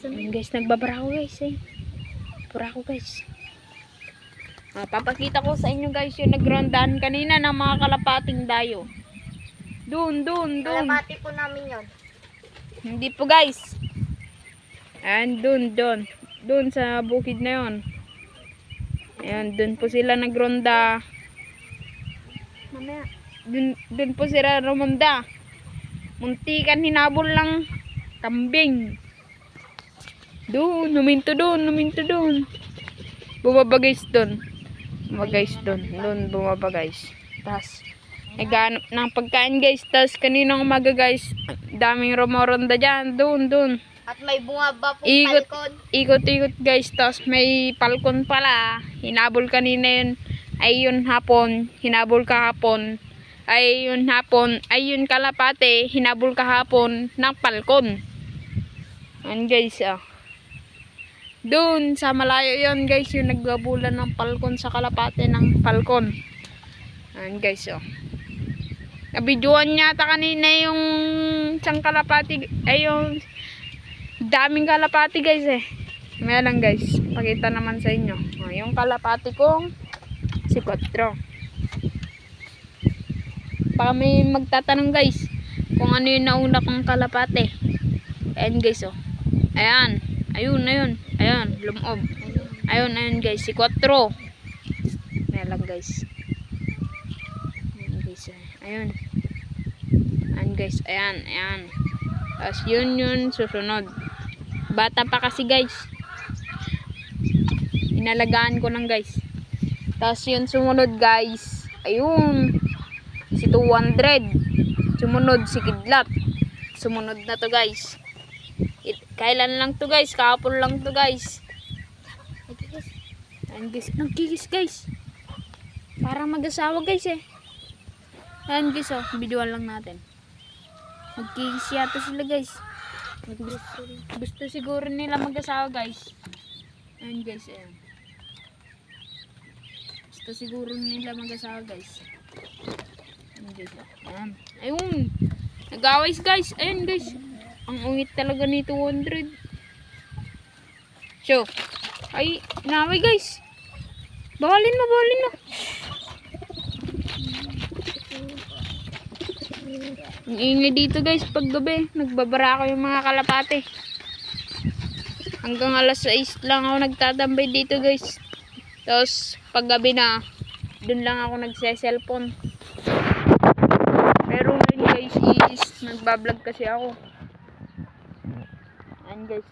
Ayan guys, nagbabara ako guys eh. Bara ako guys. Papakita ko sa inyo guys yung nagrondahan kanina ng mga kalapating dayo. Doon. Kalapati po namin yon. Hindi po guys. Ayan, doon sa bukid na yon. Ayan, doon po sila nagronda. Mamaya. Doon po sila rumonda. Muntikan hinabol lang kambing. Doon, numinto doon. Bumaba guys doon. Bumaba guys. Tapos, naghanap ng pagkain guys. Tapos, kaninang umaga guys, daming rumoronda dyan. Doon. At may bumaba po palkon. Ikot guys. Tapos, may palkon pala. Hinabol kanina yun. Ayun hapon. Hinabol kahapon. Ayun hapon. Ayun kalapate. Hinabol kahapon ng palkon. Ayan guys Doon sa malayo yon guys, yung nagbabulan ng palkon sa kalapate ng palkon. Ayan guys nabidyoan yata kanina yung isang kalapati, ay yung daming kalapati guys May lang guys, pakita naman sa inyo. Yung kalapati kong si 4. Baka may magtatanong guys kung ano yung nauna kong kalapate. Ayan guys Ayan. Ayun, lumob. Ayun guys, si 4. May lang guys. Ayan guys. Ayan guys, ayan. Tapos yun susunod. Bata pa kasi guys. Inalagaan ko lang guys. Tapos yun sumunod guys. Ayun. Si 200. Sumunod si Kidlat. Sumunod na to guys. Kailan lang to guys? Kahapon lang to guys. Ayan guys. Nagkikis guys. Parang mag-asawa guys Ayan guys videoan lang natin. Magkikis yata sila guys. Gusto siguro nila mag-asawa guys. Ayan guys Gusto siguro nila mag-asawa guys. Ayan guys Ayun. Nag-away guys. Ayan guys. Ang ungit talaga ni 200. So, ay, naway guys. Bawalin mo. Ang ingay dito guys pag gabi. Nagbabara ako yung mga kalapate. Hanggang alas 6 lang ako nagtatambay dito guys. Tapos, pag gabi na, dun lang ako nagse-cellphone. Pero ngayon guys is nagbablog kasi ako. Ayan guys.